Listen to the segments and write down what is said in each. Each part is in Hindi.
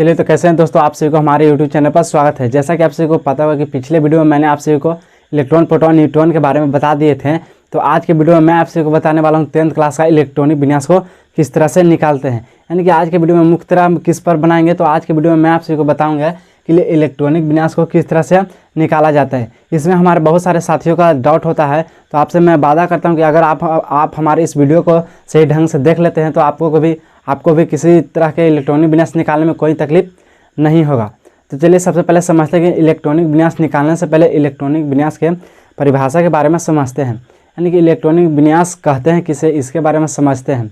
चलिए तो कैसे हैं दोस्तों, आप सभी को हमारे यूट्यूब चैनल पर स्वागत है। जैसा कि आप सभी को पता होगा कि पिछले वीडियो में मैंने आप सभी को इलेक्ट्रॉन, प्रोटॉन, न्यूट्रॉन के बारे में बता दिए थे। तो आज के वीडियो में मैं आप सभी को बताने वाला हूं 10th क्लास का इलेक्ट्रॉनिक विन्यास को किस तरह से निकालते हैं। यानी कि आज के वीडियो में मुख्य तरह किस पर बनाएंगे, तो आज के वीडियो में मैं आप सभी को बताऊँगा कि इलेक्ट्रॉनिक विन्यास को किस तरह से निकाला जाता है। इसमें हमारे बहुत सारे साथियों का डाउट होता है, तो आपसे मैं वादा करता हूं कि अगर आप हमारे इस वीडियो को सही ढंग से देख लेते हैं तो आपको भी किसी तरह के इलेक्ट्रॉनिक विन्यास निकालने में कोई तकलीफ नहीं होगा। तो चलिए सबसे पहले समझते हैं कि इलेक्ट्रॉनिक विन्यास निकालने से पहले इलेक्ट्रॉनिक विन्यास के परिभाषा के बारे में समझते हैं। यानी कि इलेक्ट्रॉनिक विन्यास कहते हैं किसे, इसके बारे में समझते हैं।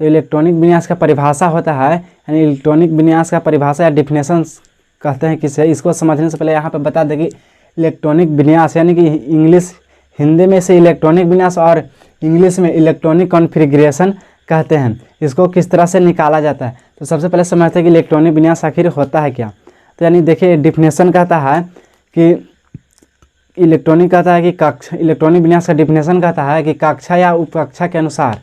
तो इलेक्ट्रॉनिक विन्यास का परिभाषा होता है, यानी इलेक्ट्रॉनिक विन्यास का परिभाषा या डिफिनेशन कहते हैं किसे, इसको समझने से पहले यहाँ पर बता दें कि इलेक्ट्रॉनिक विन्यास यानी कि हिंदी में से इलेक्ट्रॉनिक विन्यास और इंग्लिश में इलेक्ट्रॉनिक कॉन्फ़िगरेशन कहते हैं। इसको किस तरह से निकाला जाता है, तो सबसे पहले समझते हैं कि इलेक्ट्रॉनिक विन्यास आखिर होता है क्या। तो यानी देखिए डिफिनेशन कहता है कि इलेक्ट्रॉनिक विन्यास का डिफिनेशन कहता है कि कक्षा या उपकक्षा के अनुसार,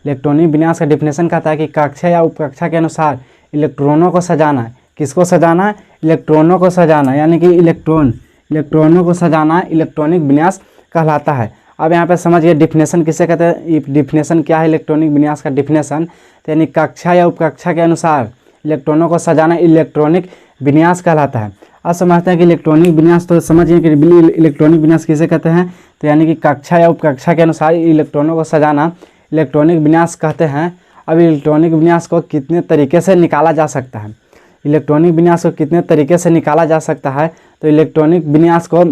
इलेक्ट्रॉनिक विन्यास का डिफिनेशन कहता है कि कक्षा या उपकक्षा के अनुसार इलेक्ट्रॉनों को सजाना है। किसको सजाना है? इलेक्ट्रॉनों को सजाना, यानी कि इलेक्ट्रॉनों को सजाना इलेक्ट्रॉनिक विन्यास कहलाता है। अब यहाँ पे समझिए डिफिनेशन किसे कहते हैं, डिफिनेशन क्या है इलेक्ट्रॉनिक विन्यास का डिफिनेशन। तो यानी कक्षा या उपकक्षा के अनुसार इलेक्ट्रॉनों को सजाना इलेक्ट्रॉनिक विन्यास कहलाता है। अब समझते हैं कि इलेक्ट्रॉनिक विन्यास, तो समझिए कि इलेक्ट्रॉनिक विन्यास किसे कहते हैं। तो यानी कि कक्षा या उपकक्षा के अनुसार इलेक्ट्रॉनों को सजाना इलेक्ट्रॉनिक विन्यास कहते हैं। अब इलेक्ट्रॉनिक विन्यास को कितने तरीके से निकाला जा सकता है, इलेक्ट्रॉनिक विन्यास को कितने तरीके से निकाला जा सकता है। तो इलेक्ट्रॉनिक विन्यास को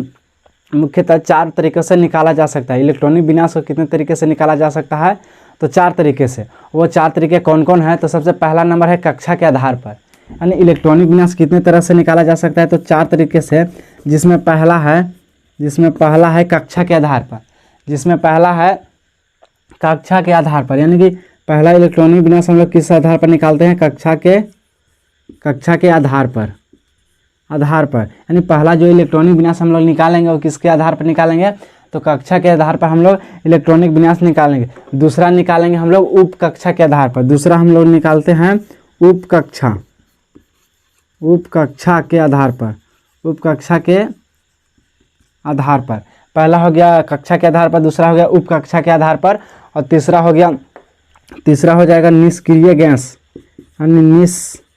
मुख्यतः 4 तरीक़ों से निकाला जा सकता है। इलेक्ट्रॉनिक विन्यास को कितने तरीके से निकाला जा सकता है, तो 4 तरीके से। वो 4 तरीके कौन कौन है, तो सबसे पहला नंबर है कक्षा के आधार पर। यानी इलेक्ट्रॉनिक विन्यास कितने तरह से निकाला जा सकता है, तो 4 तरीके से। जिसमें पहला है कक्षा के आधार पर, कक्षा के आधार पर, यानी कि पहला इलेक्ट्रॉनिक विन्यास हम लोग किस आधार पर निकालते हैं, कक्षा के आधार पर। यानी पहला जो इलेक्ट्रॉनिक विन्यास हम लोग निकालेंगे वो किसके आधार पर निकालेंगे, तो कक्षा के आधार पर हम लोग इलेक्ट्रॉनिक विन्यास निकालेंगे। दूसरा निकालेंगे हम लोग उप कक्षा के आधार पर। दूसरा हम लोग निकालते हैं उप कक्षा के आधार पर। पहला हो गया कक्षा के आधार पर, दूसरा हो गया उप कक्षा के आधार पर, और तीसरा हो जाएगा निष्क्रिय गैस, यानी निष्क्रिय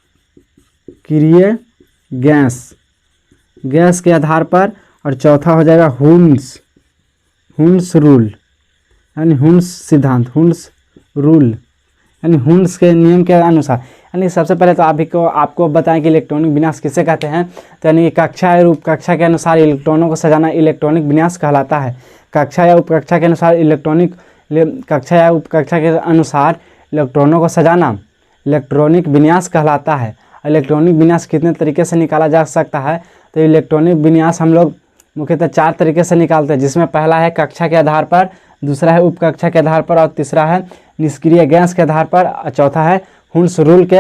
गैस के आधार पर। और चौथा हो जाएगा हुन्स रूल, यानी हुन्स सिद्धांत, यानी हुन्स के नियम के अनुसार। यानी सबसे पहले तो आपको बताएं कि इलेक्ट्रॉनिक विन्यास किसे कहते हैं। तो यानी कि कक्षा या उपकक्षा के अनुसार इलेक्ट्रॉनों को सजाना इलेक्ट्रॉनिक विन्यास कहलाता है। कक्षा या उपकक्षा के अनुसार इलेक्ट्रॉनों को सजाना इलेक्ट्रॉनिक विन्यास कहलाता है। इलेक्ट्रॉनिक विन्यास कितने तरीके से निकाला जा सकता है, तो इलेक्ट्रॉनिक विन्यास हम लोग मुख्यतः 4 तरीके से निकालते हैं। जिसमें पहला है कक्षा के आधार पर, दूसरा है उपकक्षा के आधार पर, और तीसरा है निष्क्रिय गैस के आधार पर, और चौथा है हुन्स रूल के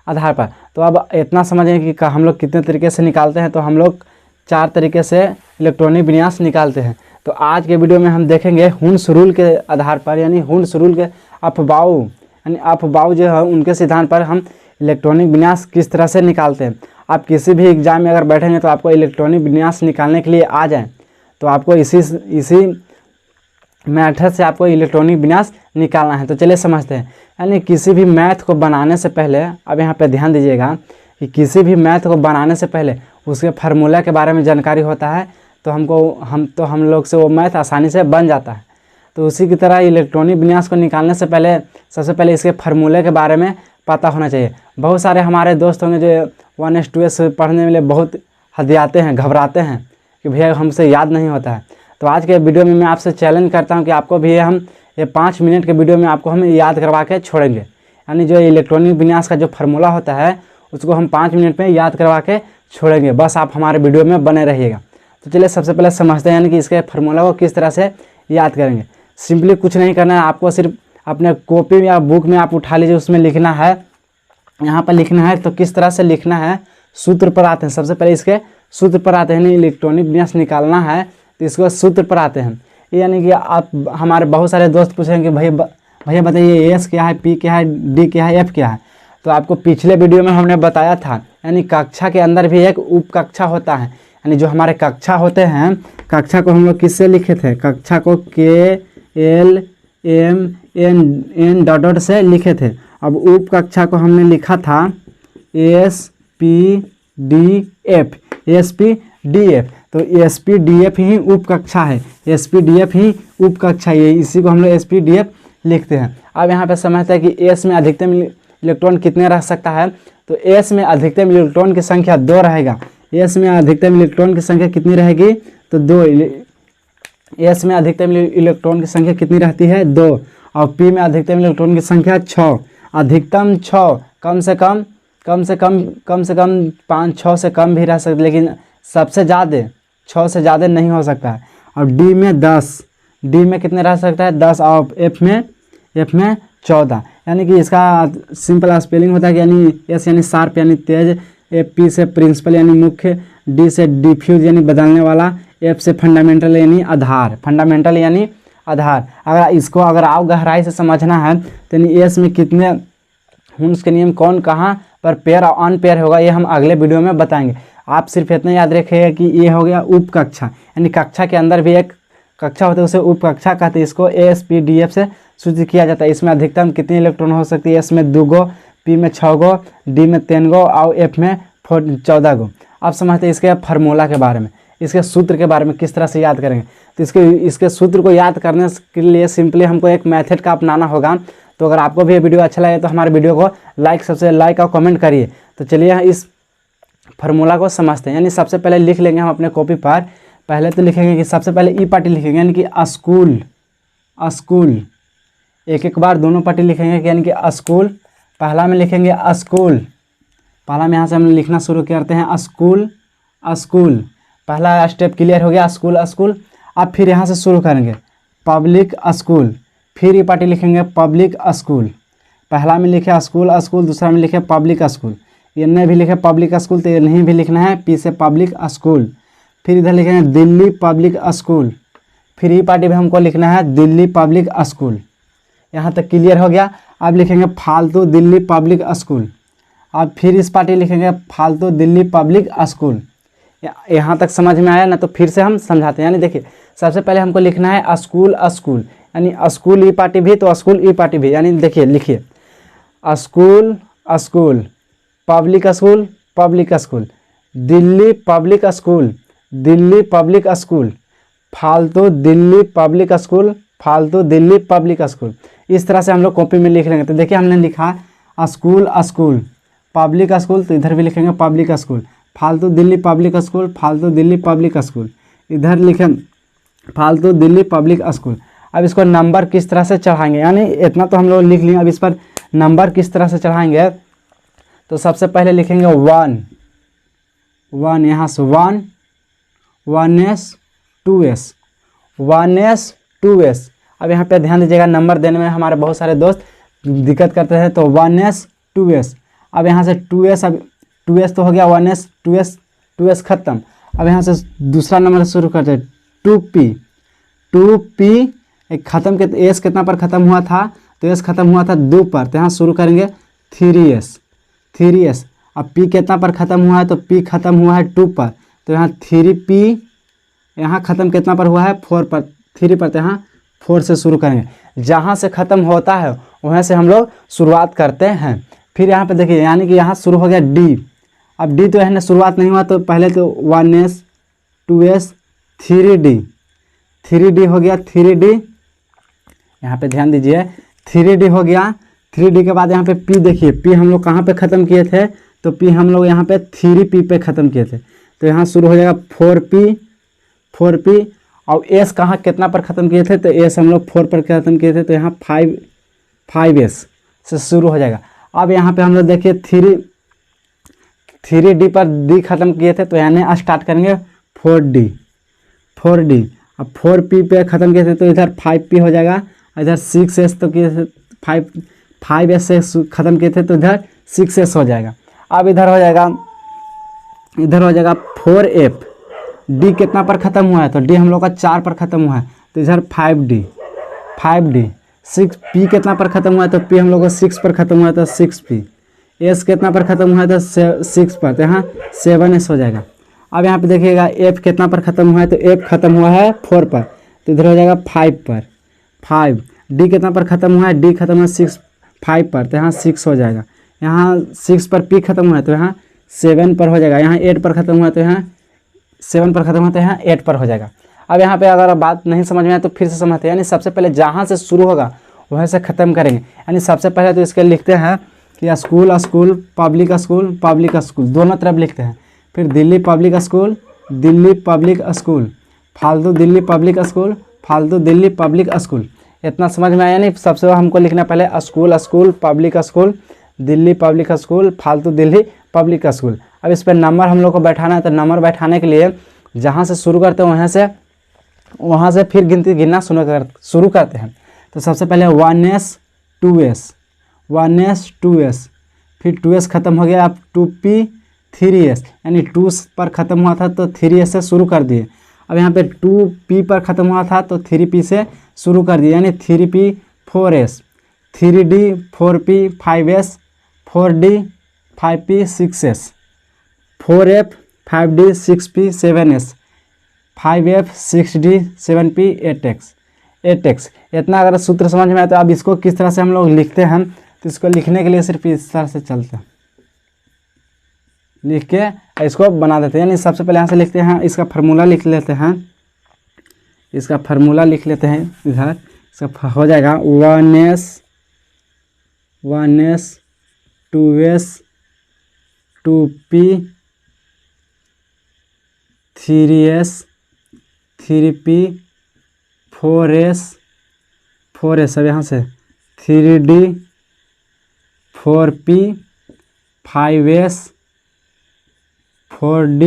आधार पर। तो अब इतना समझें कि हम लोग कितने तरीके से निकालते हैं। तो हम लोग 4 तरीके से इलेक्ट्रॉनिक विन्यास निकालते हैं। तो आज के वीडियो में हम देखेंगे हुन्स रूल के आधार पर, यानी हुन्स रूल के अफबाऊ जो है उनके सिद्धांत पर हम इलेक्ट्रॉनिक विन्यास किस तरह से निकालते हैं। आप किसी भी एग्जाम में अगर बैठेंगे तो आपको इलेक्ट्रॉनिक विन्यास निकालने के लिए आ जाए तो आपको इसी मेथड से आपको इलेक्ट्रॉनिक विन्यास निकालना है। तो चलिए समझते हैं। यानी किसी भी मैथ को बनाने से पहले, अब यहाँ पे ध्यान दीजिएगा कि किसी भी मैथ को बनाने से पहले उसके फार्मूला के बारे में जानकारी होता है, तो हम लोग से वो मैथ आसानी से बन जाता है। तो उसी की तरह इलेक्ट्रॉनिक विन्यास को निकालने से पहले सबसे पहले इसके फार्मूले के बारे में पता होना चाहिए। बहुत सारे हमारे दोस्त होंगे जो 1s 2s पढ़ने में बहुत हदियाते हैं, घबराते हैं कि भैया हमसे याद नहीं होता है। तो आज के वीडियो में मैं आपसे चैलेंज करता हूं कि आपको भी ये 5 मिनट के वीडियो में आपको हम याद करवा के छोड़ेंगे। यानी जो इलेक्ट्रॉनिक विन्यास का जो फार्मूला होता है उसको हम 5 मिनट में याद करवा के छोड़ेंगे, बस आप हमारे वीडियो में बने रहिएगा। तो चलिए सबसे पहले समझते हैं यानी कि इसके फार्मूला को किस तरह से याद करेंगे। सिंपली कुछ नहीं करना है, आपको सिर्फ अपने कॉपी या बुक में आप उठा लीजिए, उसमें लिखना है, यहाँ पर लिखना है। तो किस तरह से लिखना है, सूत्र पर आते हैं। सबसे पहले इसके सूत्र पर आते हैं। इलेक्ट्रॉनिक विन्यास निकालना है तो इसको सूत्र पर आते हैं। यानी कि आप हमारे बहुत सारे दोस्त पूछेंगे कि भैया बताइए एस क्या है, पी क्या है, डी क्या है, एफ क्या है। तो आपको पिछले वीडियो में हमने बताया था, यानी कक्षा के अंदर भी एक उप कक्षा होता है, यानी जो हमारे कक्षा होते हैं, कक्षा को हम लोग किससे लिखे थे, कक्षा को KLMN डॉट डॉट से लिखे थे। अब उप कक्षा को हमने लिखा था SPDF। तो SPDF ही उप कक्षा है, SPDF ही उप कक्षा है, इसी को हम लोग SPDF लिखते हैं। अब यहाँ पे समझते हैं कि S में अधिकतम इलेक्ट्रॉन कितने रह सकता है। तो S में अधिकतम इलेक्ट्रॉन की संख्या 2 रहेगा। S में अधिकतम इलेक्ट्रॉन की संख्या कितनी रहेगी, तो 2। S में अधिकतम इलेक्ट्रॉन की संख्या कितनी रहती है, 2। और P में अधिकतम इलेक्ट्रॉन की संख्या 6। अधिकतम 6, कम से कम 5-6 से कम भी रह सकते, लेकिन सबसे ज़्यादा 6 से ज़्यादा नहीं हो सकता है। और D में 10, D में कितने रह सकता है, 10। और F में 14। यानी कि इसका सिंपल स्पेलिंग होता है कि यानी S यानी शार्प यानी तेज, P से प्रिंसिपल यानी मुख्य, D से डिफ्यूज यानी बदलने वाला, F से फंडामेंटल यानी आधार, फंडामेंटल यानी आधार। अगर आप गहराई से समझना है तो यानी S में कितने हुंस के नियम कौन कहाँ पर पेयर और अनपेयर होगा, ये हम अगले वीडियो में बताएंगे। आप सिर्फ इतना याद रखिएगा कि ये हो गया उप कक्षा, यानी कक्षा के अंदर भी एक कक्षा होती है, उसे उप कक्षा कहते हैं। इसको SPDF से सूचित किया जाता है। इसमें अधिकतम कितनी इलेक्ट्रॉन हो सकती है, S में 2 गो, P में 6 गो, D में 3 गो और F में 14 गो। अब समझते हैं इसके फार्मूला के बारे में, इसके सूत्र के बारे में किस तरह से याद करेंगे। तो इसके सूत्र को याद करने के लिए सिंपली हमको एक मेथड का अपनाना होगा। तो अगर आपको भी ये वीडियो अच्छा लगे तो हमारे वीडियो को सबसे लाइक और कमेंट करिए। तो चलिए इस फार्मूला को समझते हैं। यानी सबसे पहले लिख लेंगे हम अपने कॉपी पर। पहले तो लिखेंगे कि सबसे पहले ई पार्टी लिखेंगे, यानी कि स्कूल। एक बार दोनों पार्टी लिखेंगे, यानी कि स्कूल। पहला में लिखेंगे स्कूल, पहला में यहाँ से हम लिखना शुरू करते हैं स्कूल। पहला स्टेप क्लियर हो गया, स्कूल। अब फिर यहाँ से शुरू करेंगे पब्लिक स्कूल, फिर ये पार्टी लिखेंगे पब्लिक स्कूल। पहला में लिखे स्कूल, दूसरा में लिखे पब्लिक स्कूल। ये नहीं भी लिखे पब्लिक स्कूल तो ये नहीं भी लिखना है, P से पब्लिक स्कूल। फिर इधर लिखेंगे दिल्ली पब्लिक स्कूल, फिर ये पार्टी भी हमको लिखना है दिल्ली पब्लिक स्कूल। यहाँ तक क्लियर हो गया। अब लिखेंगे फालतू दिल्ली पब्लिक स्कूल। अब फिर इस पार्टी लिखेंगे फालतू दिल्ली पब्लिक स्कूल। यहाँ तक समझ में आया ना, तो फिर से हम समझाते हैं। यानी देखिए सबसे पहले हमको लिखना है स्कूल, यानी स्कूल ई पार्टी भी तो स्कूल ई पार्टी भी। यानी देखिए लिखिए school, public school, Delhi public school, फालतू दिल्ली पब्लिक स्कूल। इस तरह से हम लोग कॉपी में लिख लेंगे। तो देखिए हमने लिखा स्कूल, पब्लिक स्कूल, तो इधर भी लिखेंगे पब्लिक स्कूल। फालतू दिल्ली पब्लिक स्कूल, इधर लिखें फालतू दिल्ली पब्लिक स्कूल। अब इसको नंबर किस तरह से चढ़ाएंगे, यानी इतना तो हम लोग लिख लिए, अब इस पर नंबर किस तरह से चढ़ाएंगे। तो सबसे पहले लिखेंगे 1, यहाँ से 1, 1s 2s। अब यहाँ पे ध्यान दीजिएगा, नंबर देने में हमारे बहुत सारे दोस्त दिक्कत करते हैं। तो 1s 2s। अब यहाँ से 2s, अब 2s तो हो गया, 1s 2s खत्म। अब यहाँ से दूसरा नंबर शुरू करते हैं 2p एक खत्म के s कितना पर ख़त्म हुआ था, तो s खत्म हुआ था 2 पर, तो यहाँ शुरू करेंगे 3s। अब p कितना पर ख़त्म हुआ है, तो p खत्म हुआ है 2 पर, तो यहाँ 3p। यहाँ ख़त्म कितना पर हुआ है, 4 पर, 3 पर, तो यहाँ 4 से शुरू करेंगे। जहाँ से ख़त्म होता है वहाँ से हम लोग शुरुआत करते हैं। फिर यहाँ पे देखिए, यानी कि यहाँ शुरू हो गया d। अब d तो यहाँ शुरुआत नहीं हुआ, तो पहले तो 1s 2s 3d हो गया, 3d। यहाँ पे ध्यान दीजिए 3d हो गया। 3d के बाद यहाँ पे p देखिए, p हम लोग कहाँ पे ख़त्म किए थे, तो p हम लोग यहाँ पे 3p पे ख़त्म किए थे, तो यहाँ शुरू हो जाएगा 4p। और s कहाँ कितना पर ख़त्म किए थे, तो s हम लोग 4 पर ख़त्म किए थे, तो यहाँ 5s से शुरू हो जाएगा। अब यहाँ पे हम लोग देखिए 3d पर d ख़त्म किए थे, तो यानी स्टार्ट करेंगे 4d। अब 4p पे ख़त्म किए थे, तो इधर 5p हो जाएगा। इधर 6s तो किए थे, 5s से ख़त्म किए थे, तो इधर 6s हो जाएगा। अब इधर हो जाएगा 4f। d कितना पर ख़त्म हुआ है, तो d हम लोग का 4 पर ख़त्म हुआ है, तो इधर 5d। 6p कितना पर ख़त्म हुआ है, तो p हम लोग का 6 पर ख़त्म हुआ है, तो 6p। एस कितना पर ख़त्म हुआ है तो 6 पर, तो यहाँ 7s हो जाएगा। अब यहाँ पे देखिएगा एफ कितना पर ख़त्म हुआ है तो एफ ख़त्म हुआ है 4 पर, तो इधर हो जाएगा 5 पर 5। डी कितना पर ख़त्म हुआ है, डी खत्म हुआ 5 पर, तो यहाँ 6 हो जाएगा। यहाँ 6 पर पी खत्म हुआ है तो यहाँ 7 पर हो जाएगा। यहाँ 8 पर ख़त्म हुआ है तो यहाँ 7 पर ख़त्म हुआ तो यहाँ 8 पर हो जाएगा। अब यहाँ पे अगर बात नहीं समझ में आए तो फिर से समझते हैं, यानी सबसे पहले जहाँ से शुरू होगा वहीं से ख़त्म करेंगे। यानी सबसे पहले तो इसके लिखते हैं कि school school public school public school, दोनों तरफ लिखते हैं। फिर Delhi public school Delhi public school, फालतू दिल्ली पब्लिक स्कूल फालतू दिल्ली पब्लिक स्कूल। इतना समझ में आया नहीं? सबसे हमको लिखना पहले school school public school Delhi public school फालतू दिल्ली पब्लिक स्कूल। अब इस पर नंबर हम लोग को बैठाना है, तो नंबर बैठाने के लिए जहाँ से शुरू करते हैं वहाँ से फिर गिनती गिनना शुरू करते हैं। तो सबसे पहले 1s 2s 1s 2s, फिर 2s ख़त्म हो गया, अब 2p 3s, यानी 2 पर ख़त्म हुआ था तो 3s से शुरू कर दिए। अब यहाँ पे 2p पर ख़त्म हुआ था तो 3p से शुरू कर दिए, यानी 3p 4s 3d 4p 5s 4d 5p 6s 4f 5d 6p 7s 5f 6d 7p 8x। इतना अगर सूत्र समझ में आए तो अब इसको किस तरह से हम लोग लिखते हैं, तो इसको लिखने के लिए सिर्फ इस तरह से चलते हैं, लिख के इसको बना देते हैं। यानी सबसे पहले यहाँ से लिखते हैं, इसका फार्मूला लिख लेते हैं, इसका फार्मूला लिख लेते हैं इधर। इसका हो जाएगा 1s 2s 2p 3s 3p 4s, अब यहाँ से 3d 4p 5s 4d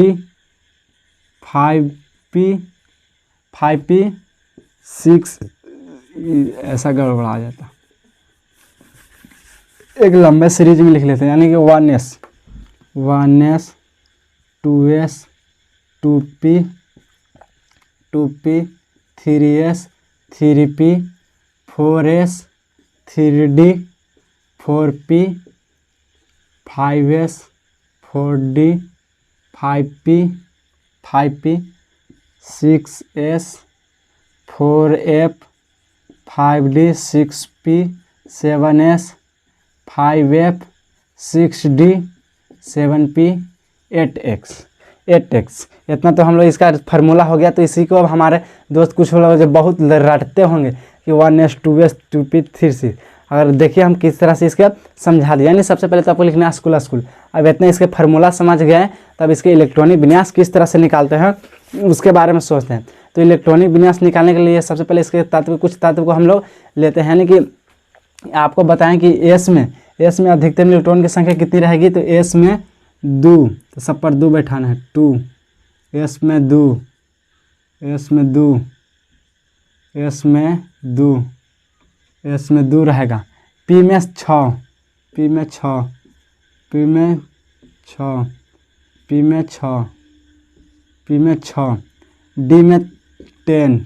5p 6, ऐसा गड़बड़ा जाता। एक लंबे सीरीज में लिख लेते हैं, यानी कि 1s 2s 2p 3s 3p 4s 3d 4p 5s 4d 5p 6s 4f 5d 6p 7s 5f 6d 7p 8x। इतना तो हम लोग इसका फार्मूला हो गया। तो इसी को अब हमारे दोस्त कुछ लोग जो बहुत रटते होंगे कि 1s 2s 2p 3c, अगर देखिए हम किस तरह से इसके समझा दिया। यानी सबसे पहले तो आपको लिखना है स्कूल स्कूल। अब इतने इसके फार्मूला समझ गए, तब इसके इलेक्ट्रॉनिक विन्यास किस तरह से निकालते हैं उसके बारे में सोचते हैं। तो इलेक्ट्रॉनिक विन्यास निकालने के लिए सबसे पहले इसके कुछ तत्व को हम लोग लेते हैं। यानी कि आपको बताएं कि एस में अधिकतम इलेक्ट्रॉन की संख्या कितनी रहेगी, तो एस में 2, तो सब पर 2 बैठाना है, 2 एस में 2 एस में 2 एस में 2 एस में 2 रहेगा। पी में 6 पी में 6 पी में 6 पी में 6 पी में 6 डी में 10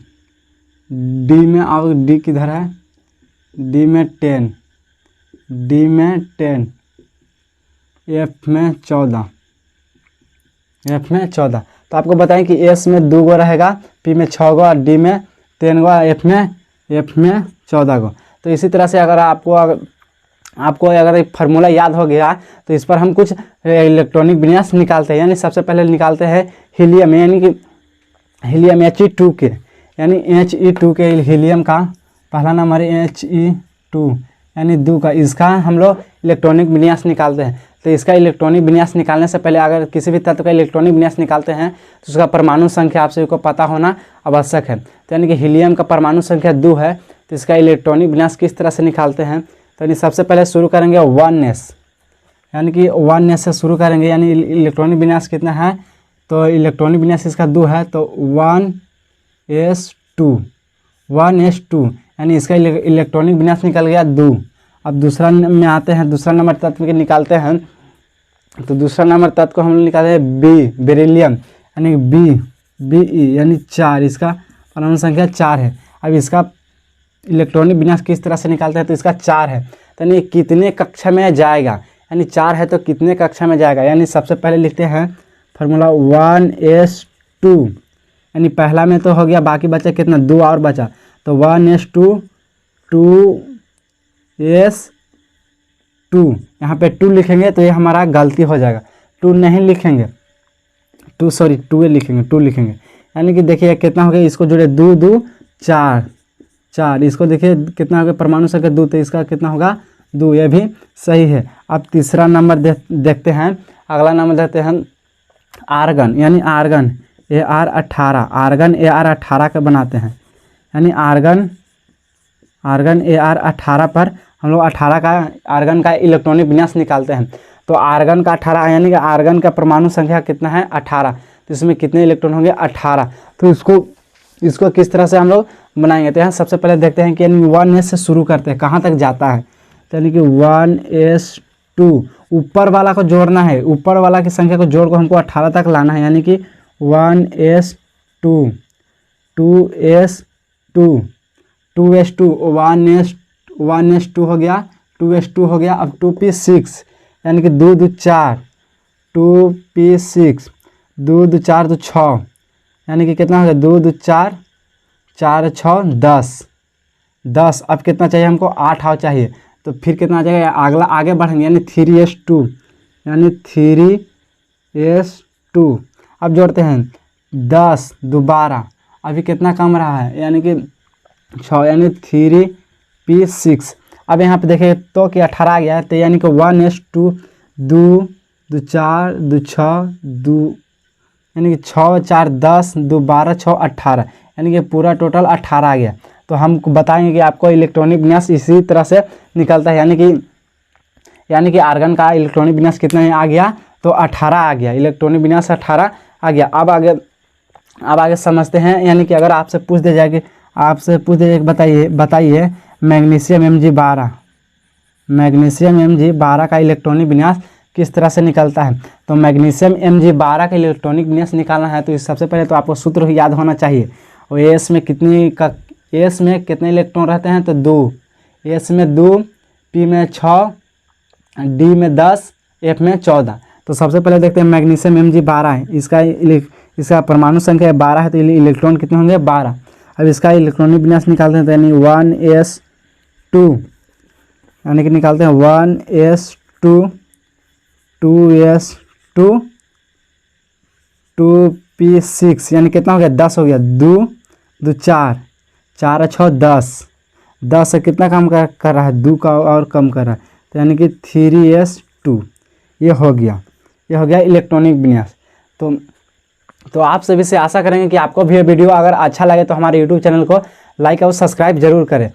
डी में, और डी किधर है, डी में 10 डी में 10 एफ में 14 एफ में 14। तो आपको बताएं कि एस में 2 गो रहेगा, पी में 6 गो, डी में 10 गो, एफ में 14 गो। तो इसी तरह से अगर आपको अगर एक फार्मूला याद हो गया तो इस पर हम कुछ इलेक्ट्रॉनिक विन्यास निकालते हैं। यानी सबसे पहले निकालते हैं हीलियम, यानी कि हीलियम He2 के, यानी He2 के हीलियम का पहला नंबर He2 यानी 2 का, इसका हम लोग इलेक्ट्रॉनिक विन्यास निकालते हैं। तो इसका इलेक्ट्रॉनिक विन्यास निकालने से पहले अगर किसी भी तत्व का इलेक्ट्रॉनिक विन्यास निकालते हैं तो उसका परमाणु संख्या आप सभी को पता होना आवश्यक है। तो यानी कि हीलियम का परमाणु संख्या 2 है, तो इसका इलेक्ट्रॉनिक विन्यास किस तरह से निकालते हैं। तो यानी सबसे पहले शुरू करेंगे 1s, यानी कि 1s से शुरू करेंगे। यानी इलेक्ट्रॉनिक विन्यास कितना है, तो इलेक्ट्रॉनिक विन्यास इसका 2 है, तो 1s2 यानी इसका इलेक्ट्रॉनिक विन्यास निकल गया 2। अब दूसरा में आते हैं, दूसरा नंबर तत्व के निकालते हैं। तो दूसरा नंबर तत्व को हम लोग निकालते हैं बेरिलियम, यानी Be यानी 4, इसका परमाणु संख्या 4 है। अब इसका इलेक्ट्रॉनिक विन्यास किस तरह से निकालते हैं, तो इसका 4 है, तो यानी कितने कक्षा में जाएगा, यानी 4 है तो कितने कक्षा में जाएगा। यानी सबसे पहले लिखते हैं फार्मूला 1:2, यानी पहला में तो हो गया, बाकी बचा कितना 2 और बचा, तो 1:2 2:2, यहाँ पे 2 लिखेंगे तो ये हमारा गलती हो जाएगा, 2 नहीं लिखेंगे, 2 लिखेंगे। यानी कि देखिए कितना हो गया, इसको जोड़े 2 2 4, इसको देखिए कितना हो गया, परमाणु संख्या 2, तो इसका कितना होगा 2, ये भी सही है। अब तीसरा नंबर देखते हैं, अगला नंबर देखते हैं आर्गन, यानी आर्गन AR18, आर्गन AR18 का बनाते हैं। यानी आर्गन AR18 पर हम लोग 18 का आर्गन का इलेक्ट्रॉनिक विन्यास निकालते हैं। तो आर्गन का 18, यानी कि आर्गन का परमाणु संख्या कितना है 18, तो इसमें कितने इलेक्ट्रॉन होंगे 18। तो इसको किस तरह से हम लोग बनाएंगे, तो यहाँ सबसे पहले देखते हैं कि 1s से शुरू करते हैं, कहाँ तक जाता है, तो यानी कि 1s2, ऊपर वाला को जोड़ना है, ऊपर वाला की संख्या को जोड़ को हमको 18 तक लाना है। यानी कि 1s2 2s2 1s2 हो गया, 2s2 हो गया। अब 2p6, यानी कि 2 2 4, 2p6, 2 2 4 2 6, यानी कि कितना हो गया 2 2 4 4 6 10। अब कितना चाहिए हमको 8 और चाहिए, तो फिर कितना आ जाएगा, अगला आगे बढ़ेंगे, यानी 3s2, यानी 3s2। अब जोड़ते हैं 10 2 12, अभी कितना कम रहा है, यानी कि 6, यानी 3p6। अब यहाँ पे देखिए तो कि 18 आ गया है, तो यानी कि 1s2 2 2 4 2 6 2, यानी कि 6 4 10 2 12 6 18, यानी कि पूरा टोटल 18 आ गया। तो हम बताएंगे कि आपको इलेक्ट्रॉनिक विन्यास इसी तरह से निकलता है, यानी कि आर्गन का इलेक्ट्रॉनिक विन्यास कितना आ गया, तो 18 आ गया, इलेक्ट्रॉनिक विन्यास 18 आ गया। अब आगे समझते हैं, यानी कि अगर आपसे पूछ दिया जाए कि बताइए मैग्नीशियम Mg12 का इलेक्ट्रॉनिक विन्यास किस तरह से निकलता है। तो मैग्नीशियम Mg12 का इलेक्ट्रॉनिक विन्यास निकालना है, तो सबसे पहले तो आपको सूत्र याद होना चाहिए। और एस में कितने इलेक्ट्रॉन रहते हैं, तो 2, एस में 2, पी में 6, डी में 10, एफ में 14। तो सबसे पहले देखते हैं मैग्नीशियम Mg12 है, इसका परमाणु संख्या 12 है, तो इलेक्ट्रॉन कितने होंगे 12। अब इसका इलेक्ट्रॉनिक विन्यास निकालते हैं, तो यानी 1s2, यानी कि निकालते हैं 1s2 2s2 2p6, यानी कितना हो गया 10 हो गया, 2 2 4 4 6 10 से कितना कम कर रहा है, 2 का और कम कर रहा है, तो यानी कि 3s2, ये हो गया इलेक्ट्रॉनिक विन्यास। तो आप सभी से आशा करेंगे कि आपको भी ये वीडियो अगर अच्छा लगे तो हमारे YouTube चैनल को लाइक और सब्सक्राइब जरूर करें।